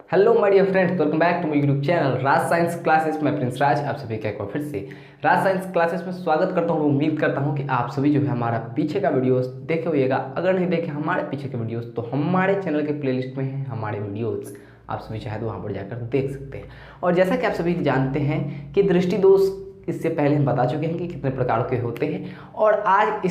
Hello my dear friends, welcome back to my YouTube channel Raj science classes में प्रिंस राज आप सभी का एक बार फिर से राज साइंस क्लासेस में स्वागत करता हूँ। उम्मीद करता हूँ कि आप सभी जो है हमारा पीछे का वीडियोस देखे होइएगा। अगर नहीं देखे हमारे पीछे के वीडियोस तो हमारे चैनल के प्लेलिस्ट में हैं हमारे वीडियोस, आप सभी चाहे तो वहाँ पर जाकर देख सकते हैं। और जैसा कि आप सभी जानते हैं कि दृष्टि दोष इससे पहले हम बता चुके हैं कि कितने प्रकार के होते हैं। और आज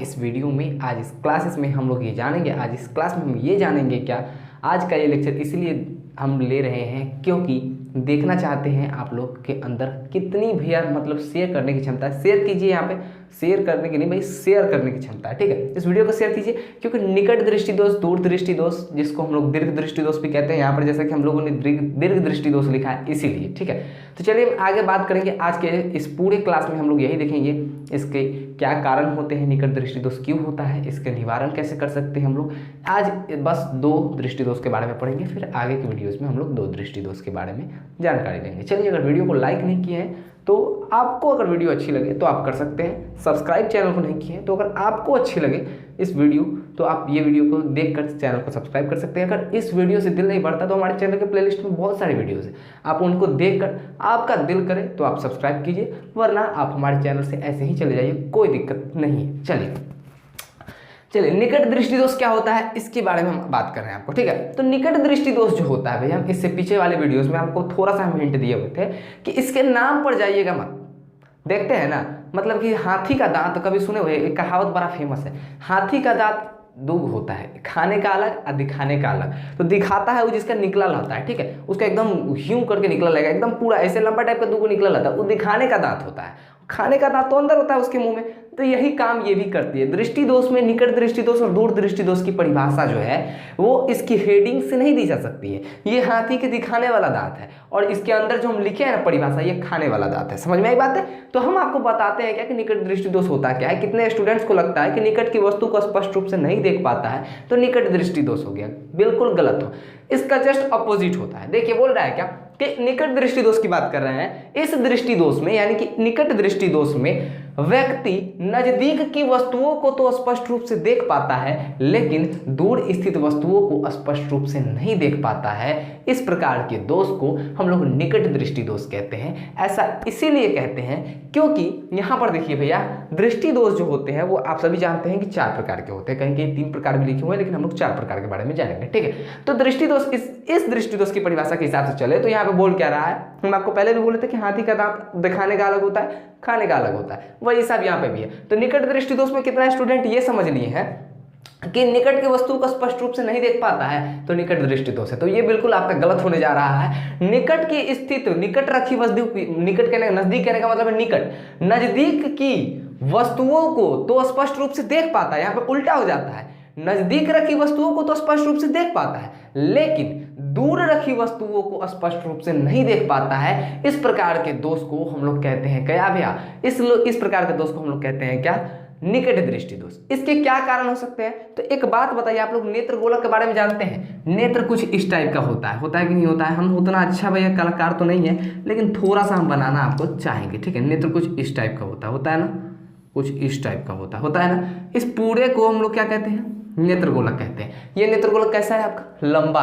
इस वीडियो में, आज इस क्लासेस में हम लोग ये जानेंगे, आज इस क्लास में हम ये जानेंगे क्या आज का ये लेक्चर इसलिए हम ले रहे हैं क्योंकि देखना चाहते हैं आप लोग के अंदर कितनी भैया मतलब शेयर करने की क्षमता है। शेयर कीजिए, यहाँ पे शेयर करने की नहीं भाई, शेयर करने की क्षमता है। ठीक है, इस वीडियो को शेयर कीजिए क्योंकि निकट दृष्टि दोष, दूर दृष्टि दोष, जिसको हम लोग दीर्घ दृष्टि दोष भी कहते हैं, यहाँ पर जैसा कि हम लोगों ने दीर्घ दृष्टि दोष लिखा है इसीलिए। ठीक है, तो चलिए हम आगे बात करेंगे। आज के इस पूरे क्लास में हम लोग यही देखेंगे इसके क्या कारण होते हैं, निकट दृष्टि दोष क्यों होता है, इसके निवारण कैसे कर सकते हैं हम लोग। आज बस दो दृष्टि दोष के बारे में पढ़ेंगे, फिर आगे के वीडियोस में हम लोग दो दृष्टि दोष के बारे में जानकारी लेंगे। चलिए, अगर वीडियो को लाइक नहीं किए हैं तो आपको, अगर वीडियो अच्छी लगे तो आप कर सकते हैं। सब्सक्राइब चैनल को नहीं किए हैं तो अगर आपको अच्छी लगे इस वीडियो तो आप ये वीडियो को देखकर चैनल को सब्सक्राइब कर सकते हैं। अगर इस वीडियो से दिल नहीं बढ़ता तो हमारे चैनल के प्लेलिस्ट में बहुत सारी वीडियोस हैं, आप उनको देखकर आपका दिल करे तो आप सब्सक्राइब कीजिए, वरना आप हमारे चैनल से ऐसे ही चले जाइए, कोई दिक्कत नहीं है। चलिए निकट दृष्टि दोष क्या होता है इसके बारे में हम बात कर रहे हैं आपको। ठीक है, तो निकट दृष्टि दोष जो होता है भैया, हम इससे पीछे वाले वीडियोस में आपको थोड़ा सा हम हिंट दिए हुए थे कि इसके नाम पर जाइएगा मत। देखते हैं ना, मतलब कि हाथी का दांत, तो कभी सुने हुए, एक कहावत बड़ा फेमस है, हाथी का दांत दो होता है, खाने का अलग और दिखाने का अलग। तो दिखाता है वो जिसका निकला रहता है, ठीक है, उसका एकदम ह्यूं करके निकला रहेगा, एकदम पूरा ऐसे लंबा टाइप का दो निकला रहता है, वो दिखाने का दांत होता है। खाने का दांत तो अंदर होता है उसके मुंह में। तो यही काम ये भी करती है। दृष्टि दोष में निकट दृष्टि दोष और दूर दृष्टि दोष की परिभाषा जो है वो इसकी हेडिंग से नहीं दी जा सकती है। ये हाथी के दिखाने वाला दांत है और इसके अंदर जो हम लिखे हैं ना परिभाषा, ये खाने वाला दांत है। समझ में आई बात है? तो हम आपको बताते हैं क्या कि निकट दृष्टि दोष होता क्या है। कितने स्टूडेंट्स को लगता है कि निकट की वस्तु को स्पष्ट रूप से नहीं देख पाता है तो निकट दृष्टि दोष हो गया। बिल्कुल गलत हो, इसका जस्ट अपोजिट होता है। देखिए, बोल रहा है क्या कि निकट दृष्टि दोष की बात कर रहे हैं। इस दृष्टि दोष में, यानी कि निकट दृष्टि दोष में, व्यक्ति नजदीक की वस्तुओं को तो स्पष्ट रूप से देख पाता है लेकिन दूर स्थित वस्तुओं को स्पष्ट रूप से नहीं देख पाता है। इस प्रकार के दोष को हम लोग निकट दृष्टि दोष कहते हैं। ऐसा इसीलिए कहते हैं क्योंकि यहां पर देखिए भैया, दृष्टि दोष जो होते हैं वो आप सभी जानते हैं कि 4 प्रकार के होते हैं। कहीं कहीं 3 प्रकार भी लिखे हुए हैं, लेकिन हम लोग 4 प्रकार के बारे में जानेंगे। ठीक है, तो दृष्टि दोष, इस दृष्टि दोष की परिभाषा के हिसाब से चले तो यहाँ पे बोल क्या रहा है, हम आपको पहले भी बोले थे कि हाथी का दांत दिखाने का अलग होता है, खाने का अलग होता है, वही सब यहाँ पे भी है। तो निकट दृष्टि दोष में कितना स्टूडेंट ये समझ लिए हैं कि निकट की वस्तु को स्पष्ट रूप से नहीं देख पाता है तो निकट दृष्टि दोष है। तो ये बिल्कुल आपका गलत होने जा रहा है। निकट की स्थित, निकट रखी वस्तु, निकट कहने, नजदीक कहने का मतलब है निकट, नजदीक की वस्तुओं को तो स्पष्ट रूप से देख पाता है। यहाँ पे उल्टा हो जाता है, नजदीक रखी वस्तुओं को तो स्पष्ट रूप से देख पाता है लेकिन दूर रखी वस्तुओं को स्पष्ट रूप से नहीं देख पाता है। इस प्रकार के दोष को हम लोग कहते हैं क्या भैया, इस प्रकार के दोष को हम लोग कहते हैं क्या, निकट दृष्टि दोष। इसके क्या कारण हो सकते हैं? तो एक बात बताइए, आप लोग नेत्र गोलक के बारे में जानते हैं? नेत्र कुछ इस टाइप का होता है कि नहीं होता है? हम उतना अच्छा भैया कलाकार तो नहीं है लेकिन थोड़ा सा हम बनाना आपको चाहेंगे। ठीक है, नेत्र कुछ इस टाइप का होता है ना, कुछ इस टाइप का होता है ना। इस पूरे को हम लोग क्या कहते हैं? नेत्र गोलक कहते हैं। ये नेत्र गोलक कैसा है आपका? लंबा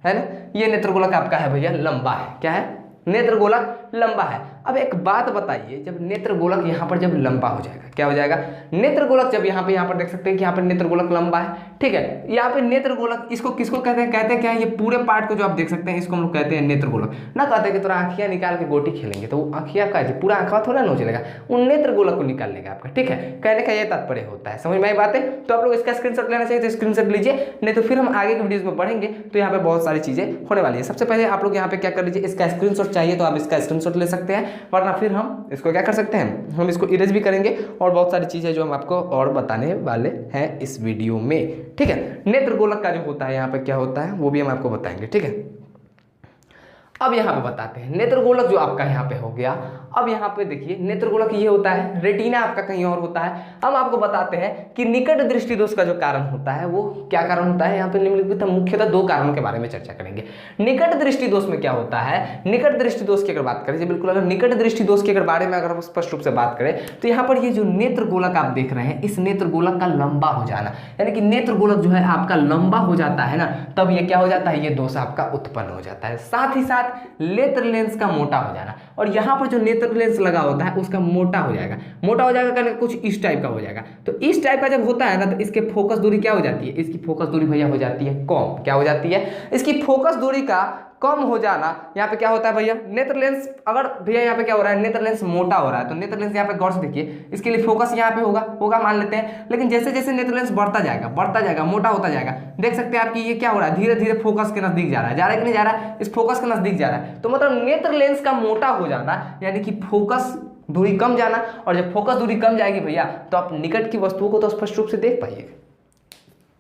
है ना। ये नेत्र गोलक आपका है भैया लंबा है। क्या है? नेत्र गोलक लंबा है। अब एक बात बताइए, जब नेत्र गोलक यहाँ पर जब लंबा हो जाएगा, क्या हो जाएगा? नेत्र गोलक जब यहाँ पर देख सकते हैं कि यहाँ पर नेत्र गोलक लंबा है, ठीक है। यहाँ पे नेत्र गोलक, इसको किसको कहते हैं? कहते हैं क्या, ये पूरे पार्ट को जो आप देख सकते हैं इसको हम लोग कहते हैं नेत्र गोलक। ना कहते हैं कि थोड़ा आँखियाँ निकाल के गोटी खेलेंगे तो वो आँखियाँ का पूरा आँखा थोड़ा नोच लेगा, वो नेत्र गोलक को निकाल लेगा आपका। ठीक है, कहने का ये तात्पर्य होता है। समझ में आई बात है? तो आप लोग इसका स्क्रीनशॉट लेना चाहिए तो स्क्रीनशॉट लीजिए, नहीं तो फिर हम आगे के वीडियोज में पढ़ेंगे तो यहाँ पे बहुत सारी चीजें होने वाली है। सबसे पहले आप लोग यहाँ पे क्या कर लीजिए, इसका स्क्रीनशॉट चाहिए तो आप इसका स्क्रीनशॉट ले सकते हैं, वरना फिर हम इसको क्या कर सकते हैं, हम इसको इरेज भी करेंगे और बहुत सारी चीजें जो हम आपको और बताने वाले हैं इस वीडियो में। ठीक है, नेत्र गोलक का जो होता है यहाँ पे क्या होता है वो भी हम आपको बताएंगे। ठीक है, अब यहाँ पे बताते हैं नेत्रगोलक जो आपका यहाँ पे हो गया। अब यहाँ पे देखिए नेत्रगोलक ये होता है, रेटिना आपका कहीं और होता है। हम आपको बताते हैं कि निकट दृष्टि दोष का जो कारण होता है वो क्या कारण होता है। यहाँ पे निम्नलिखित हम मुख्यतः दो कारणों के बारे में चर्चा करेंगे। निकट दृष्टि दोष में क्या होता है, निकट दृष्टि दोष की अगर बात करें, बिल्कुल अगर निकट दृष्टि दोष के अगर बारे में अगर हम स्पष्ट रूप से बात करें तो यहाँ पर ये जो नेत्रगोलक आप देख रहे हैं, इस नेत्रगोलक का लंबा हो जाना, यानी कि नेत्रगोलक जो है आपका लंबा हो जाता है ना, तब ये क्या हो जाता है, ये दोष आपका उत्पन्न हो जाता है। साथ ही साथ नेत्र लेंस का मोटा हो जाना, और यहाँ पर जो नेत्र लेंस लगा होता है उसका मोटा हो जाएगा। मोटा हो जाएगा करके कुछ इस टाइप का हो जाएगा। तो इस टाइप का जब होता है ना तो इसके फोकस दूरी क्या हो जाती है, इसकी फोकस दूरी भैया हो जाती है कम। क्या हो जाती है, इसकी फोकस दूरी का कम हो जाना। यहाँ पे क्या होता है भैया, नेत्र लेंस, अगर भैया यहाँ पे क्या हो रहा है, नेत्र लेंस मोटा हो रहा है, तो नेत्र लेंस यहाँ पे गौर से देखिए, इसके लिए फोकस यहाँ पे होगा मान लेते हैं। लेकिन जैसे जैसे नेत्र लेंस बढ़ता जाएगा, मोटा होता जाएगा, देख सकते हैं आपकी ये क्या हो रहा है, धीरे धीरे फोकस के नजदीक जा रहा है कि नहीं जा रहा है, इस फोकस के नजदीक जा रहा है। तो मतलब नेत्र लेंस का मोटा हो जाना यानी कि फोकस दूरी कम जाना, और जब फोकस दूरी कम जाएगी भैया तो आप निकट की वस्तुओं को तो स्पष्ट रूप से देख पाइएगा।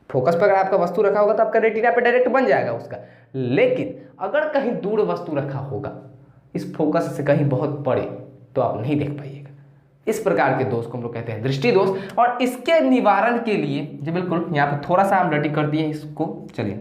फोकस पर अगर आपका वस्तु रखा होगा तो आपका रेटिना पे डायरेक्ट बन जाएगा उसका। लेकिन अगर कहीं दूर वस्तु रखा होगा, इस फोकस से कहीं बहुत परे, तो आप नहीं देख पाइएगा। इस प्रकार के दोष को हम लोग कहते हैं दृष्टि दोष। और इसके निवारण के लिए जी बिल्कुल यहाँ पे थोड़ा सा हम रेडी कर दिए इसको। चलिए,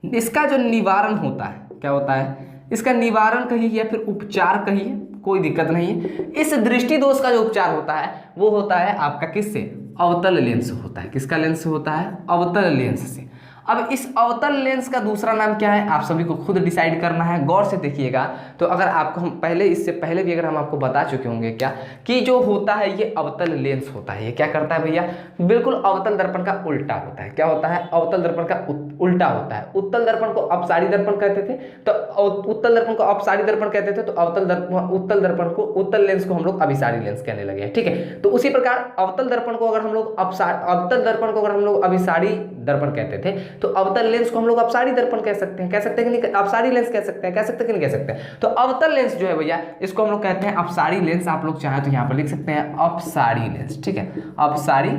इसका जो निवारण होता है, क्या होता है, इसका निवारण कहिए या फिर उपचार कहिए, कोई दिक्कत नहीं है। इस दृष्टि दोष का जो उपचार होता है वो होता है आपका किससे, अवतल लेंस होता है। किसका लेंस होता है, अवतल लेंस से। अब इस अवतल लेंस का दूसरा नाम क्या है, आप सभी को खुद डिसाइड करना है। गौर से देखिएगा। तो अगर आपको हम पहले, इससे पहले भी अगर हम आपको बता चुके होंगे क्या कि जो होता है ये अवतल लेंस होता है। ये क्या करता है भैया, बिल्कुल अवतल दर्पण का उल्टा होता है। क्या होता है, अवतल दर्पण का उल्टा होता है। उत्तल दर्पण को अपसारी दर्पण कहते थे, तो उत्तल दर्पण को अपसारी दर्पण कहते थे, तो उत्तल दर्पण को, उत्तल लेंस को हम लोग अभिसारी लेंस कहने लगे हैं। ठीक है, तो उसी प्रकार अवतल दर्पण को अगर हम लोग अभिसारी दर्पण कहते थे, तो अवतल लेंस को हम लोग अपसारी दर्पण कह सकते हैं कि नहीं, अपसारी लेंस कह सकते हैं कि नहीं कह सकते हैं। तो अवतल लेंस जो है भैया, इसको हम लोग कहते हैं अपसारी लेंस। आप लोग चाहें तो यहाँ पर लिख सकते हैं अपसारी लेंस। ठीक है, अपसारी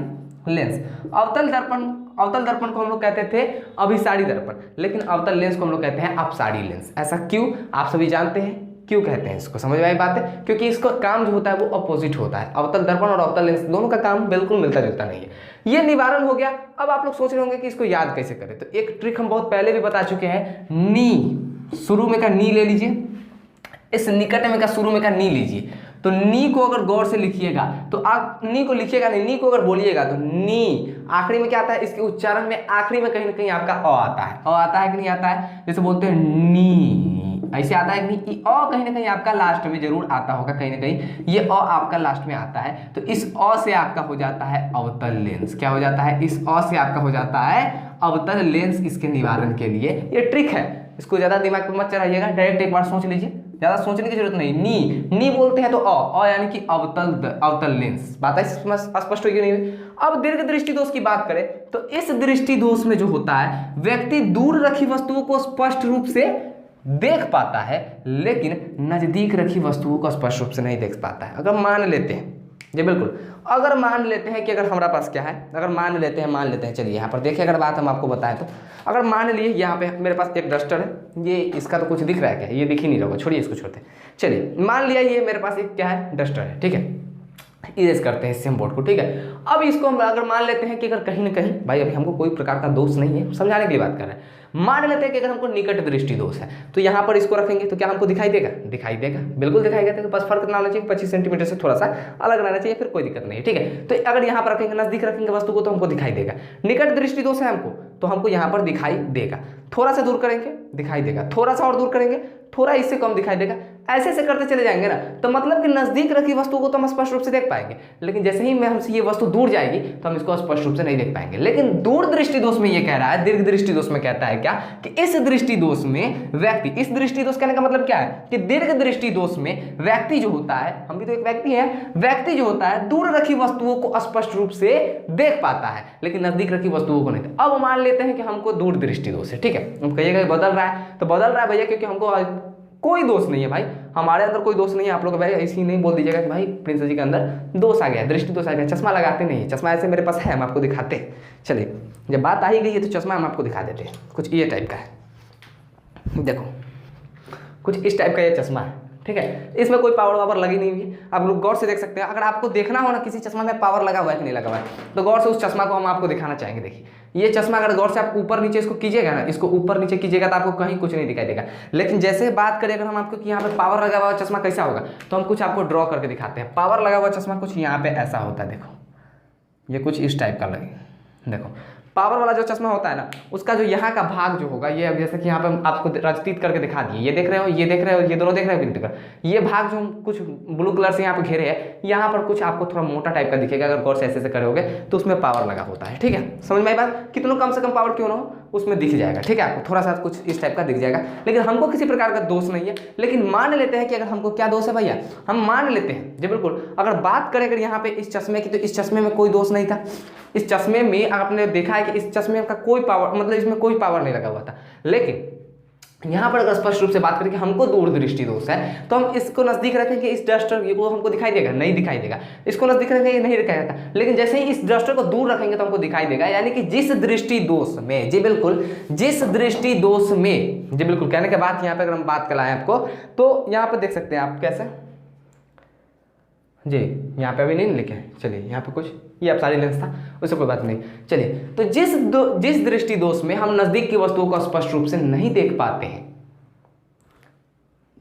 लेंस। अवतल दर्पण को हम लोग कहते थे अभिसारी दर्पण, लेकिन अवतल लेंस को हम लोग कहते हैं अपसारी लेंस। ऐसा क्यों, आप सभी जानते हैं क्यों कहते हैं इसको, समझ में आई बात है, क्योंकि इसका काम जो होता है वो अपोजिट होता है। अवतल दर्पण और अवतल लेंस दोनों का काम बिल्कुल मिलता जुलता नहीं है। ये निवारण हो गया। अब आप लोग सोच रहे होंगे कि इसको याद कैसे करें, तो एक ट्रिक हम बहुत पहले भी बता चुके हैं। नी, शुरू में का नी ले लीजिए, इस निकट में का शुरू में का नी लीजिए। तो नी को अगर गौर से लिखिएगा तो आप नी को लिखिएगा नहीं, नी को अगर बोलिएगा तो नी आखिरी में क्या आता है, इसके उच्चारण में आखिरी में कहीं ना कहीं आपका अ आता है। अ आता है कि नहीं आता है, जैसे बोलते हैं नी, ऐसे आता है कि नहीं, अ कहीं ना कहीं आपका लास्ट में जरूर आता होगा, कहीं ना कहीं ये अ आपका लास्ट में आता है। तो इस अ से आपका हो जाता है अवतल लेंस। क्या हो जाता है, इस अ से आपका हो जाता है अवतल लेंस। इसके निवारण के लिए ये ट्रिक है, इसको ज्यादा दिमाग पे मत चढ़ाइएगा, डायरेक्ट एक बार सोच लीजिए, ज्यादा सोचने की जरूरत नहीं। नी बोलते हैं तो अ यानी कि अवतल लेंस। बात है स्पष्ट होगी नहीं। अब दीर्घ दृष्टि दोष की बात करें तो इस दृष्टि दोष में जो होता है, व्यक्ति दूर रखी वस्तुओं को स्पष्ट रूप से देख पाता है, लेकिन नजदीक रखी वस्तुओं को स्पष्ट रूप से नहीं देख पाता है। अगर मान लेते हैं जी बिल्कुल, अगर मान लेते हैं कि अगर हमारा पास क्या है, अगर मान लेते हैं चलिए यहाँ पर देखिए, अगर बात हम आपको बताएं तो अगर मान लिए यहाँ पे मेरे पास एक डस्टर है, ये इसका तो कुछ दिख रहा है क्या, ये दिख ही नहीं रहा, छोड़िए इसको छोड़ते हैं। चलिए मान लिया ये मेरे पास एक क्या है, डस्टर है। ठीक है, इरेज करते हैं इससे हम बोर्ड को। ठीक है, अब इसको हम अगर मान लेते हैं कि अगर कहीं ना कहीं, भाई अभी हमको कोई प्रकार का दोष नहीं है, समझाने के लिए बात कर रहे हैं। मान लेते हैं कि अगर हमको निकट दृष्टि दोष है तो यहाँ पर इसको रखेंगे तो क्या हमको दिखाई देगा, बिल्कुल दिखाई देगा। तो बस फर्क ना होना चाहिए, 25 सेंटीमीटर से थोड़ा सा अलग रहना चाहिए, फिर कोई दिक्कत नहीं है। ठीक है, तो अगर यहाँ पर रखेंगे, नजदीक रखेंगे वस्तु को तो हमको दिखाई देगा। निकट दृष्टि दोष है हमको, तो हमको यहाँ पर दिखाई देगा। थोड़ा सा दूर करेंगे दिखाई देगा, थोड़ा सा और दूर करेंगे थोड़ा इससे कम दिखाई देगा। ऐसे ऐसे करते चले जाएंगे ना, तो मतलब कि नजदीक रखी वस्तु को तो हम स्पष्ट रूप से देख पाएंगे, लेकिन जैसे ही हमसे ये वस्तु दूर जाएगी तो हम इसको स्पष्ट रूप से नहीं देख पाएंगे। लेकिन दूर दृष्टि दोष में ये कह रहा है, दीर्घ दृष्टि दोष में कहता है क्या कि इस दृष्टि दोष में व्यक्ति, इस दृष्टि दोष कहने का मतलब क्या है कि दीर्घ दृष्टि दोष में व्यक्ति जो होता है, हम भी तो एक व्यक्ति है, व्यक्ति जो होता है दूर रखी वस्तुओं को स्पष्ट रूप से देख पाता है, लेकिन नजदीक रखी वस्तुओं को नहीं। अब मान लेते हैं कि हमको दूर दृष्टि दोष है। ठीक है, हम कहिएगा बदल रहा है, तो बदल रहा है भैया क्योंकि हमको कोई दोष नहीं है भाई, हमारे अंदर कोई दोष नहीं है। आप लोग भाई ऐसे ही नहीं बोल दीजिएगा कि भाई प्रिंस जी के अंदर दोष आ गया, दृष्टि दोष आ गया। चश्मा लगाते नहीं, चश्मा ऐसे मेरे पास है, हम आपको दिखाते हैं। चलिए जब बात आ ही गई है तो चश्मा हम आपको दिखा देते हैं, कुछ ये टाइप का है। देखो कुछ इस टाइप का ये चश्मा है, ठीक है। इसमें कोई पावर वावर लगी नहीं हुई है, आप लोग गौर से देख सकते हैं। अगर आपको देखना हो ना किसी चश्मा में पावर लगा हुआ है कि नहीं लगा हुआ है, तो गौर से उस चश्मा को हम आपको दिखाना चाहेंगे। देखिए ये चश्मा अगर गौर से आप ऊपर नीचे इसको कीजिएगा ना, इसको ऊपर नीचे कीजिएगा तो आपको कहीं कुछ नहीं दिखाई देगा। लेकिन जैसे बात करें अगर हम आपको कि यहाँ पे पावर लगा हुआ चश्मा कैसा होगा, तो हम कुछ आपको ड्रॉ करके दिखाते हैं। पावर लगा हुआ चश्मा कुछ यहाँ पे ऐसा होता है, देखो ये कुछ इस टाइप का लगे। देखो पावर वाला जो चश्मा होता है ना, उसका जो यहाँ का भाग जो होगा, ये जैसे कि यहाँ पे हम आपको रचित करके दिखा दिए, ये देख रहे हो, ये देख रहे हो, ये दोनों देख रहे हो कि नहीं देख रहे हो। ये भाग जो हम कुछ ब्लू कलर से यहाँ पे घेरे हैं, यहाँ पर कुछ आपको थोड़ा मोटा टाइप का दिखेगा। अगर गौर से ऐसे करोगे तो उसमें पावर लगा होता है, ठीक है। समझ में आई बात? कितना कम से कम पावर क्यों ना हो उसमें दिख जाएगा, ठीक है। आपको थोड़ा सा कुछ इस टाइप का दिख जाएगा, लेकिन हमको किसी प्रकार का दोष नहीं है। लेकिन मान लेते हैं कि अगर हमको क्या दोष है भैया, हम मान लेते हैं जी बिल्कुल। अगर बात करें अगर यहाँ पे इस चश्मे की, तो इस चश्मे में कोई दोष नहीं था। इस चश्मे में आपने देखा है कि इस चश्मे का कोई पावर, मतलब इसमें कोई पावर नहीं लगा हुआ था। लेकिन यहाँ पर अगर स्पष्ट रूप से बात करें कि हमको दूरदृष्टि दोष है, तो हम इसको नजदीक रखेंगे, इस डस्टर ये को हमको दिखाई देगा, नहीं दिखाई देगा। इसको नजदीक रखेंगे, ये नहीं दिखाई देता। लेकिन जैसे ही इस डस्टर को दूर रखेंगे तो हमको दिखाई देगा। यानी कि जिस दृष्टि दोष में, जी बिल्कुल, जिस दृष्टि दोष में, जी बिल्कुल, कहने के बाद यहाँ पे अगर हम बात कराएं आपको, तो यहाँ पे देख सकते हैं आप कैसे जी, यहाँ पे अभी नहीं लिखे, चलिए यहाँ पे कुछ ये अपसारी लेंस था, उससे कोई बात नहीं। चलिए तो जिस दृष्टि दोष में हम नजदीक की वस्तुओं को स्पष्ट रूप से नहीं देख पाते हैं,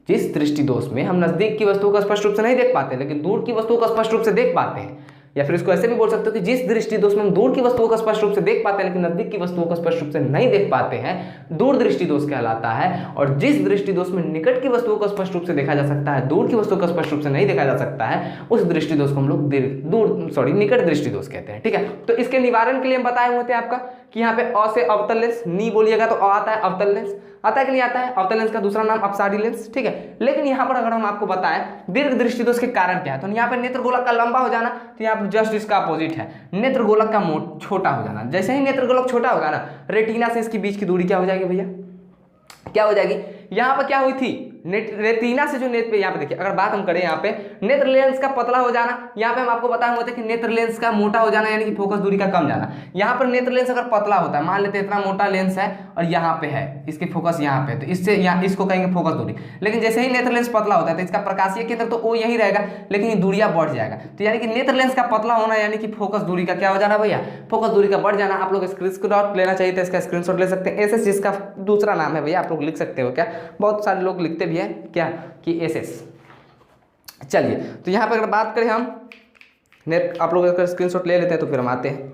जिस दृष्टि दोष में हम नजदीक की वस्तुओं को स्पष्ट रूप से नहीं देख पाते लेकिन दूर की वस्तुओं को स्पष्ट रूप से देख पाते हैं, या फिर इसको ऐसे भी बोल सकते हो कि जिस दृष्टि दोष में हम दूर की वस्तुओं को स्पष्ट रूप से देख पाते हैं लेकिन नजदीक की वस्तुओं को स्पष्ट रूप से नहीं देख पाते हैं, दूर दृष्टि दोष कहलाता है। और जिस दृष्टि दोष में निकट की वस्तुओं को स्पष्ट रूप से देखा जा सकता है, दूर की वस्तुओं को स्पष्ट रूप से नहीं देखा जा सकता है, उस दृष्टि दोष को हम लोग निकट दृष्टि दोष कहते हैं, ठीक है। तो इसके निवारण के लिए हम बताए हुए थे आपका कि यहाँ पे अ से अवतल लेंस, नी बोलिएगा तो अ आता है, अवतल लेंस आता है कि नहीं आता है। अवतल लेंस का दूसरा नाम अपसारी लेंस, ठीक है। लेकिन यहाँ पर अगर हम आपको बताएं दीर्घ दृष्टि दोष के कारण क्या है, तो यहाँ पे नेत्र गोलक का लंबा हो जाना, तो यहाँ पर जस्ट इसका अपोजिट है, नेत्र गोलक का छोटा हो जाना। जैसे ही नेत्र गोलक छोटा होगा ना, रेटिना से इसके बीच की दूरी क्या हो जाएगी भैया, क्या हो जाएगी। यहाँ पर क्या हुई थी, रेटिना से जो नेत्र पे, यहाँ पे देखिए अगर बात हम करें यहाँ पे नेत्र लेंस का पतला हो जाना, यहाँ पे हम आपको बताए हुए थे कि नेत्र लेंस का मोटा हो जाना यानी कि फोकस दूरी का कम जाना। यहाँ पर नेत्र लेंस अगर पतला होता है, मान लेते हैं इतना मोटा लेंस है और यहाँ पे है इसकी फोकस यहाँ पे, तो इससे यहाँ इसको कहेंगे फोकस दूरी। लेकिन जैसे ही नेत्र लेंस पतला होता है तो इसका प्रकाशीय केंद्र तो वो यही रहेगा, लेकिन ये दूरियां बढ़ जाएगा। तो यानी कि नेत्र लेंस का पतला होना यानी कि फोकस दूरी का क्या हो जाना भैया, फोकस दूरी का बढ़ जाना। आप लोग स्क्रीनशॉट लेना चाहिए तो इसका स्क्रीनशॉट ले सकते हैं। एसएस जिसका दूसरा नाम है भैया, आप लोग लिख सकते हो क्या, बहुत सारे लोग लिखते भी हैं क्या कि एसएस। चलिए तो यहाँ पर अगर बात करें हम आप लोग अगर स्क्रीनशॉट ले लेते हैं तो फिर हम आते हैं।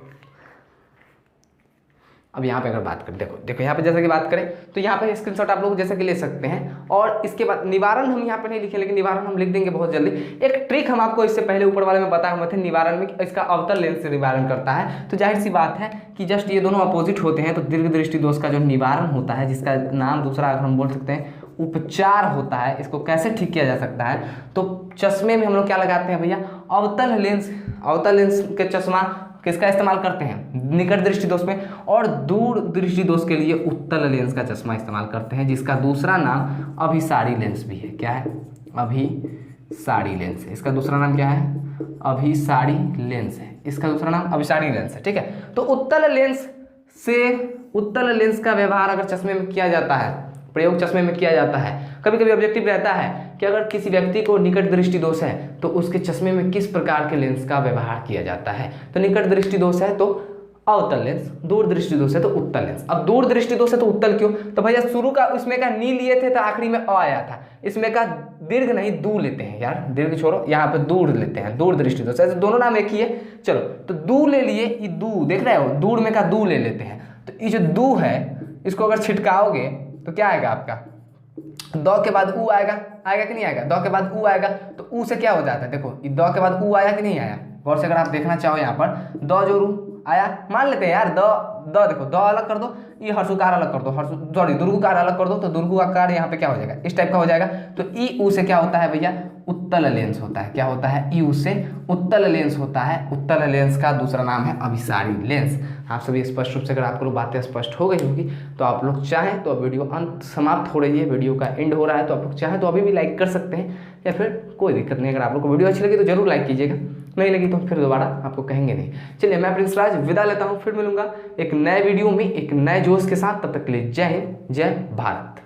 अब यहाँ पे अगर बात करें, देखो यहाँ पे जैसे कि बात करें तो यहाँ पे स्क्रीनशॉट आप लोग जैसे कि ले सकते हैं। और इसके बाद निवारण हम यहाँ पे नहीं लिखे, लेकिन निवारण हम लिख देंगे बहुत जल्दी। एक ट्रिक हम आपको इससे पहले ऊपर वाले में बताए हुए थे निवारण में, इसका अवतल लेंस से निवारण करता है। तो जाहिर सी बात है कि जस्ट ये दोनों अपोजिट होते हैं, तो दीर्घ दृष्टि दोष का जो निवारण होता है, जिसका नाम दूसरा अगर हम बोल सकते हैं उपचार होता है, इसको कैसे ठीक किया जा सकता है, तो चश्मे में हम लोग क्या लगाते हैं भैया, अवतल लेंस। अवतल लेंस के चश्मा किसका इस्तेमाल करते हैं, निकट दृष्टि दोष में। और दूर दृष्टि दोष के लिए उत्तल लेंस का चश्मा इस्तेमाल करते हैं, जिसका दूसरा नाम अभिसारी लेंस भी है। क्या है, अभिसारी लेंस है। इसका दूसरा नाम क्या है, अभिसारी लेंस है। इसका दूसरा नाम अभिसारी लेंस है, ठीक है। तो उत्तल लेंस से उत्तल लेंस का व्यवहार अगर चश्मे में किया जाता है, प्रयोग चश्मे में किया जाता है, कभी कभी ऑब्जेक्टिव रहता है कि अगर किसी व्यक्ति को निकट दृष्टि दोष है तो उसके चश्मे में किस प्रकार के लेंस का व्यवहार किया जाता है। तो निकट दृष्टि दोष है तो अवतल लेंस, दूर दृष्टि दोष है तो उत्तल लेंस। अब दूर दृष्टि दोष है तो उत्तल क्यों, तो भैया शुरू का इसमें का नी लिए थे तो आखिरी में अ आया था, इसमें का दीर्घ नहीं दू लेते हैं यार, दीर्घ छोड़ो, यहाँ पे दूर लेते हैं, दूर दृष्टि दोष। ऐसे दोनों नाम एक ही है। चलो तो दू ले लिए, ये दू देख रहे हो, दूर में का दू ले लेते हैं। तो ये जो दू है इसको अगर छिटकाओगे तो क्या आएगा आपका, द के बाद ऊ आएगा, आएगा कि नहीं आएगा, द के बाद ऊ आएगा। तो ऊ से क्या हो जाता है, देखो द के बाद ऊ आया कि नहीं आया, गौर से अगर आप देखना चाहो यहाँ पर द जोरू आया, मान लेते हैं यार द देखो द अलग कर दो, ये हर्षुकार अलग कर दो, सॉरी दुर्गुकार अलग कर दो, तो दुर्गुकार यहाँ पे क्या हो जाएगा, इस टाइप का हो जाएगा। तो ई ऊ से क्या होता है भैया, उत्तल लेंस होता है। क्या होता है, ई ऊ से उत्तल लेंस होता है। उत्तल लेंस का दूसरा नाम है अभिसारी लेंस। आप सभी स्पष्ट रूप से अगर आपको बातें स्पष्ट हो गई होगी तो आप लोग चाहें तो वीडियो अंत समाप्त हो रही है, वीडियो का एंड हो रहा है, तो आप लोग चाहें तो अभी भी लाइक कर सकते हैं, या फिर कोई दिक्कत नहीं, अगर आप लोग को वीडियो अच्छी लगी तो जरूर लाइक कीजिएगा, नहीं लगी तो फिर दोबारा आपको कहेंगे नहीं। चलिए मैं प्रिंस राज विदा लेता हूँ, फिर मिलूंगा एक नए वीडियो में एक नए जोश के साथ। तब तक के लिए जय हिंद, जय भारत।